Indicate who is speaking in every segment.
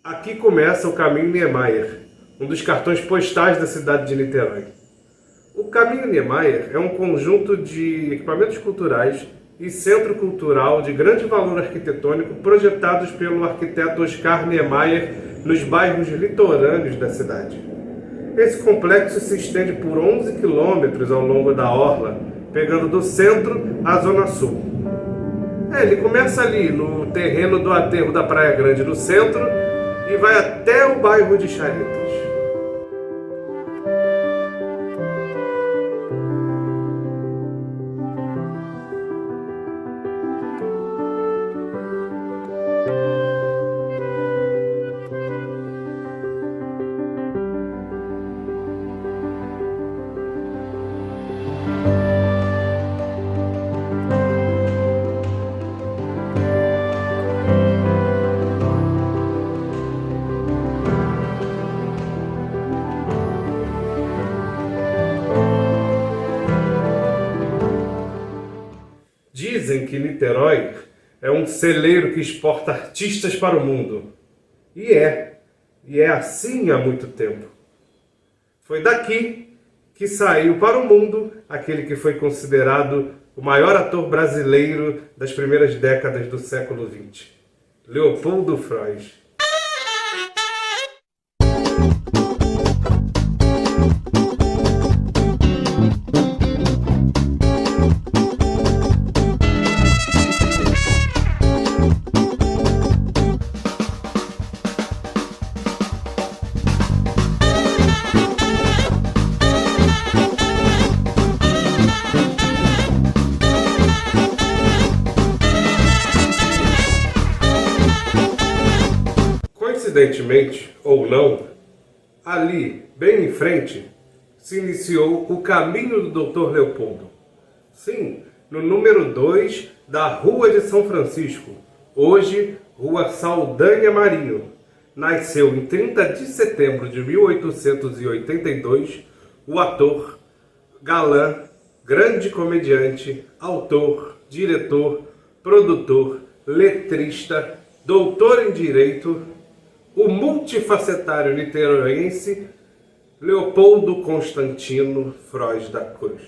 Speaker 1: Aqui começa o Caminho Niemeyer, um dos cartões postais da cidade de Niterói. O Caminho Niemeyer é um conjunto de equipamentos culturais e centro cultural de grande valor arquitetônico projetados pelo arquiteto Oscar Niemeyer nos bairros litorâneos da cidade. Esse complexo se estende por 11 quilômetros ao longo da orla, pegando do centro à zona sul. Ele começa ali no terreno do aterro da Praia Grande no centro e vai até o bairro de Charitas. Dizem que Niterói é um celeiro que exporta artistas para o mundo. E é assim há muito tempo. Foi daqui que saiu para o mundo aquele que foi considerado o maior ator brasileiro das primeiras décadas do século XX, Leopoldo Frois. Coincidentemente ou não, ali, bem em frente, se iniciou o caminho do Dr. Leopoldo. Sim, no número 2 da Rua de São Francisco, hoje Rua Saldanha Marinho. Nasceu em 30 de setembro de 1882 o ator, galã, grande comediante, autor, diretor, produtor, letrista, doutor em Direito, o multifacetário niteroense Leopoldo Constantino Frois da Cruz.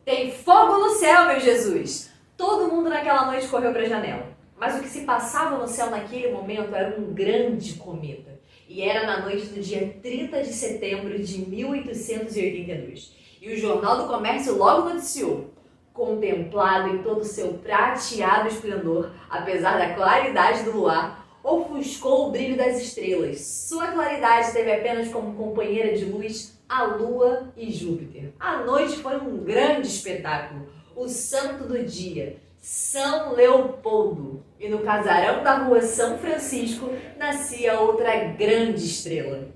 Speaker 2: Tem fogo no céu, meu Jesus! Todo mundo naquela noite correu para a janela. Mas o que se passava no céu naquele momento era um grande cometa. E era na noite do dia 30 de setembro de 1882. E o Jornal do Comércio logo noticiou: contemplado em todo o seu prateado esplendor, apesar da claridade do luar, ofuscou o brilho das estrelas. Sua claridade teve apenas como companheira de luz a Lua e Júpiter. A noite foi um grande espetáculo. O santo do dia, São Leopoldo. E no casarão da Rua São Francisco nascia outra grande estrela.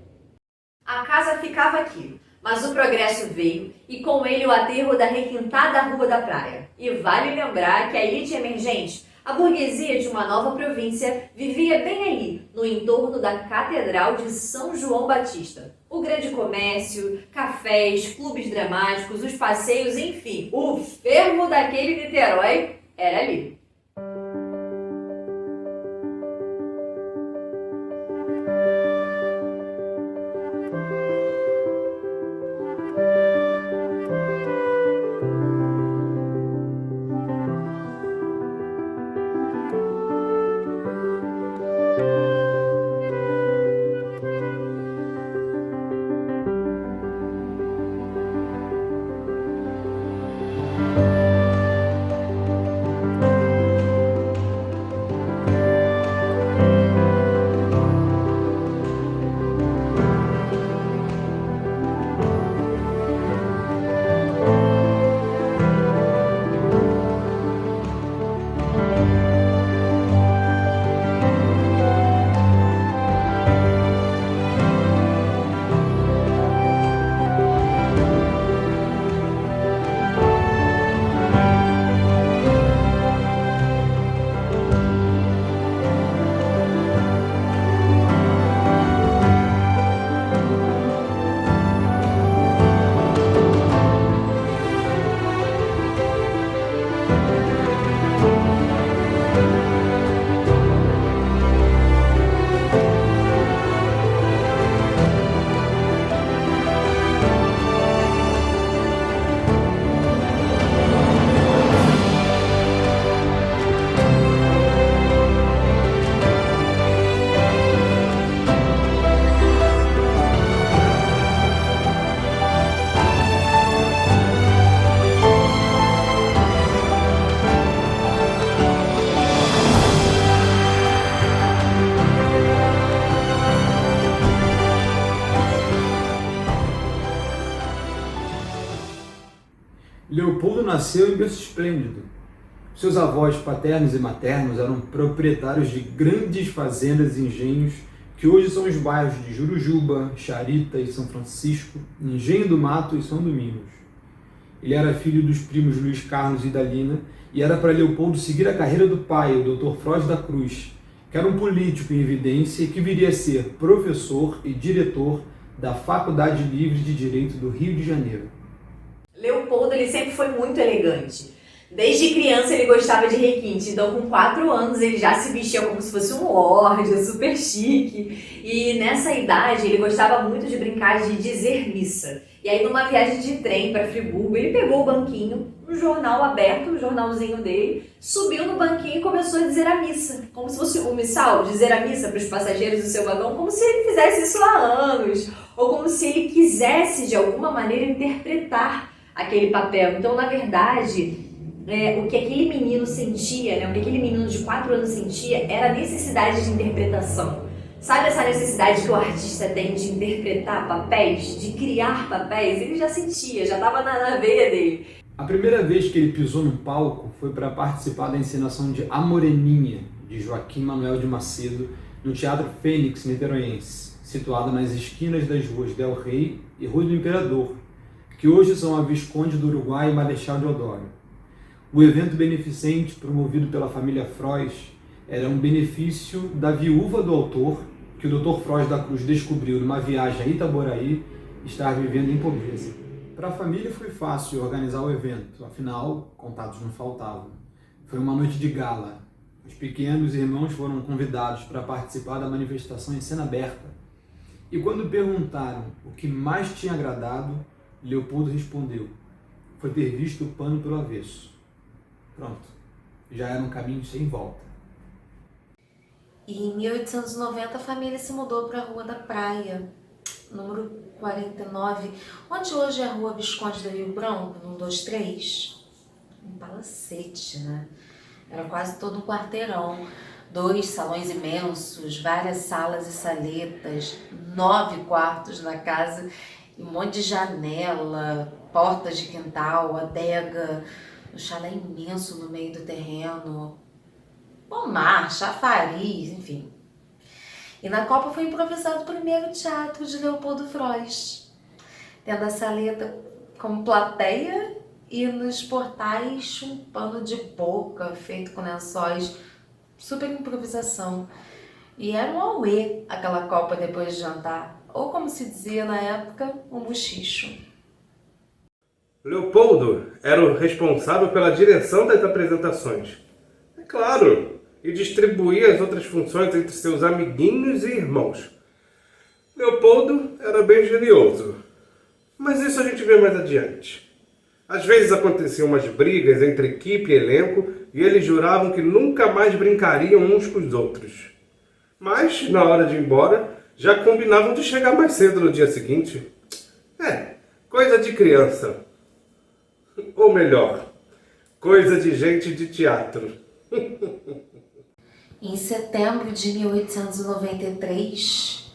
Speaker 2: A casa ficava aqui, mas o progresso veio e com ele o aterro da requintada Rua da Praia. E vale lembrar que a elite emergente, a burguesia de uma nova província, vivia bem ali, no entorno da Catedral de São João Batista. O grande comércio, cafés, clubes dramáticos, os passeios, enfim, o fervo daquele Niterói era ali.
Speaker 3: Leopoldo nasceu em berço esplêndido. Seus avós paternos e maternos eram proprietários de grandes fazendas e engenhos que hoje são os bairros de Jurujuba, Charita e São Francisco, Engenho do Mato e São Domingos. Ele era filho dos primos Luiz Carlos e Idalina e era para Leopoldo seguir a carreira do pai, o Dr. Froz da Cruz, que era um político em evidência e que viria a ser professor e diretor da Faculdade Livre de Direito do Rio de Janeiro.
Speaker 2: Leopoldo ele sempre foi muito elegante. Desde criança ele gostava de requinte, então com 4 anos ele já se vestia como se fosse um lorde, super chique. E nessa idade ele gostava muito de brincar de dizer missa. E aí numa viagem de trem para Friburgo, ele pegou o banquinho, um jornal aberto, o jornalzinho dele, subiu no banquinho e começou a dizer a missa. Como se fosse um missal, dizer a missa para os passageiros do seu vagão, como se ele fizesse isso há anos. Ou como se ele quisesse de alguma maneira interpretar aquele papel. Então, na verdade, o que aquele menino sentia, o que aquele menino de 4 anos sentia, era a necessidade de interpretação. Sabe essa necessidade que o artista tem de interpretar papéis, de criar papéis? Ele já sentia, já estava na veia dele.
Speaker 3: A primeira vez que ele pisou no palco foi para participar da encenação de A Moreninha, de Joaquim Manuel de Macedo, no Teatro Fênix Niteroense, situado nas esquinas das ruas Del Rey e Rua do Imperador, que hoje são a Visconde do Uruguai e Marechal Deodoro. O evento beneficente promovido pela família Froz era um benefício da viúva do autor, que o Dr. Froz da Cruz descobriu numa viagem a Itaboraí estar vivendo em pobreza. Para a família foi fácil organizar o evento, afinal, contatos não faltavam. Foi uma noite de gala. Os pequenos irmãos foram convidados para participar da manifestação em cena aberta. E quando perguntaram o que mais tinha agradado, Leopoldo respondeu: foi ter visto o pano pelo avesso. Pronto, já era um caminho sem volta.
Speaker 4: E em 1890 a família se mudou para a Rua da Praia, número 49, onde hoje é a Rua Visconde do Rio Branco, no 123. Um palacete, né? Era quase todo um quarteirão. 2 salões imensos, várias salas e saletas, 9 quartos na casa, um monte de janela, portas de quintal, adega, um chalé imenso no meio do terreno, pomar, chafariz, enfim. E na Copa foi improvisado o primeiro teatro de Leopoldo Froz, tendo a saleta como plateia e nos portais um pano de boca feito com lençóis, super improvisação. E era um auê aquela Copa depois de jantar, ou como se dizia na época, um bochicho.
Speaker 1: Leopoldo era o responsável pela direção das apresentações. É claro, e distribuía as outras funções entre seus amiguinhos e irmãos. Leopoldo era bem genioso, mas isso a gente vê mais adiante. Às vezes aconteciam umas brigas entre equipe e elenco e eles juravam que nunca mais brincariam uns com os outros. Mas, na hora de ir embora, já combinavam de chegar mais cedo no dia seguinte. Coisa de criança. Ou melhor, coisa de gente de teatro.
Speaker 4: Em setembro de 1893,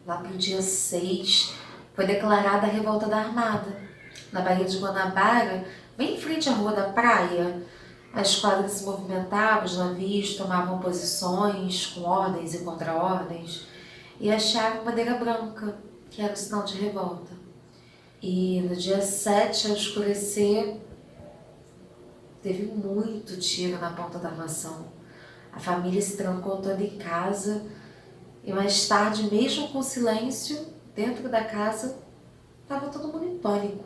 Speaker 4: lá para o dia 6, foi declarada a Revolta da Armada. Na Baía de Guanabara, bem em frente à Rua da Praia, a esquadra se movimentava, os navios tomavam posições com ordens e contra-ordens e acharam bandeira branca, que era o sinal de revolta. E no dia 7, ao escurecer, teve muito tiro na Ponta da Armação. A família se trancou toda em casa e mais tarde, mesmo com silêncio, dentro da casa, estava todo mundo em pânico.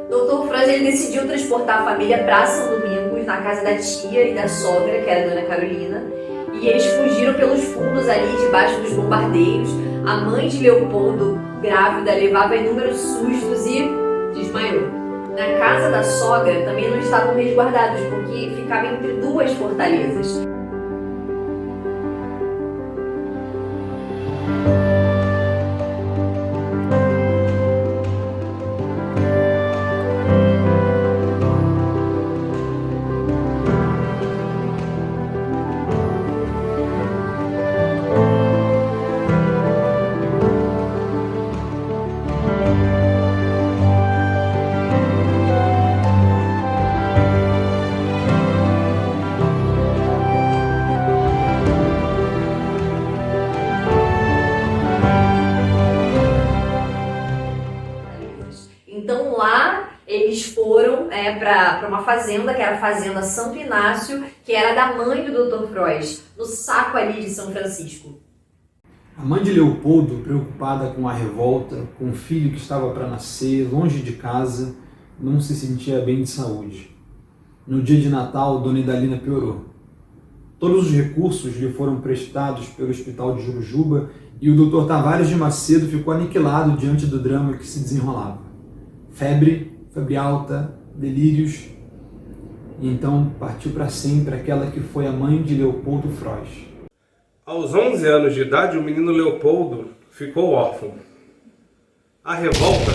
Speaker 2: Dr. Froz ele decidiu transportar a família para São Domingos, na casa da tia e da sogra, que era a Dona Carolina, e eles fugiram pelos fundos ali, debaixo dos bombardeios. A mãe de Leopoldo, grávida, levava inúmeros sustos e desmaiou. Na casa da sogra também não estavam resguardados, porque ficava entre 2 fortalezas. eles foram para uma fazenda, que era a Fazenda Santo Inácio, que era da mãe do Dr. Freud, no saco ali de São Francisco.
Speaker 3: A mãe de Leopoldo, preocupada com a revolta, com o filho que estava para nascer, longe de casa, não se sentia bem de saúde. No dia de Natal, Dona Idalina piorou. Todos os recursos lhe foram prestados pelo Hospital de Jurujuba e o Dr. Tavares de Macedo ficou aniquilado diante do drama que se desenrolava. Febre alta, delírios, e então partiu para sempre aquela que foi a mãe de Leopoldo Freud.
Speaker 1: Aos 11 anos de idade, o menino Leopoldo ficou órfão. A revolta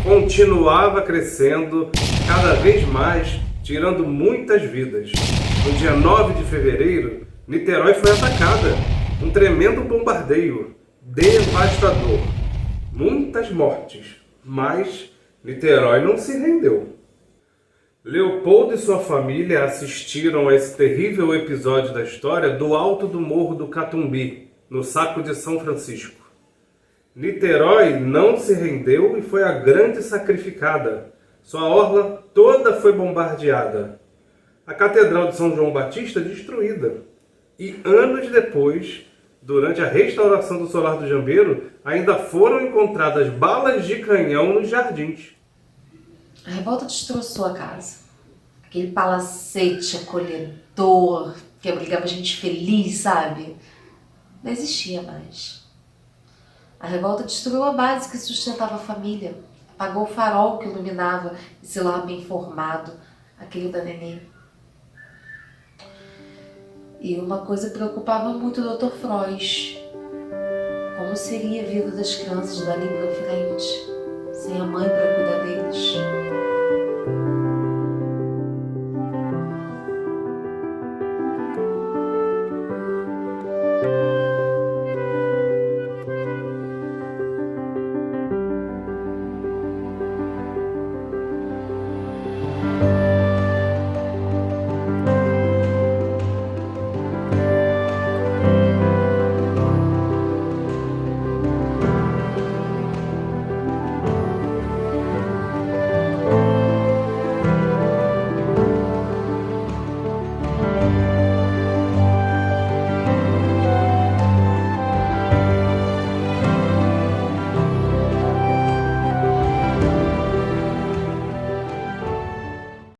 Speaker 1: continuava crescendo cada vez mais, tirando muitas vidas. No dia 9 de fevereiro, Niterói foi atacada. Um tremendo bombardeio, devastador. Muitas mortes, mas Niterói não se rendeu. Leopoldo e sua família assistiram a esse terrível episódio da história do alto do Morro do Catumbi, no Saco de São Francisco. Niterói não se rendeu e foi a grande sacrificada. Sua orla toda foi bombardeada. A Catedral de São João Batista destruída. E anos depois, durante a restauração do Solar do Jambeiro, ainda foram encontradas balas de canhão nos jardins.
Speaker 4: A revolta destroçou a casa. Aquele palacete acolhedor que abrigava a gente feliz, sabe? Não existia mais. A revolta destruiu a base que sustentava a família. Apagou o farol que iluminava esse lar bem formado, aquele da Nenê. E uma coisa preocupava muito o Dr. Freud. Como seria a vida das crianças dali pra frente, sem a mãe para cuidar deles?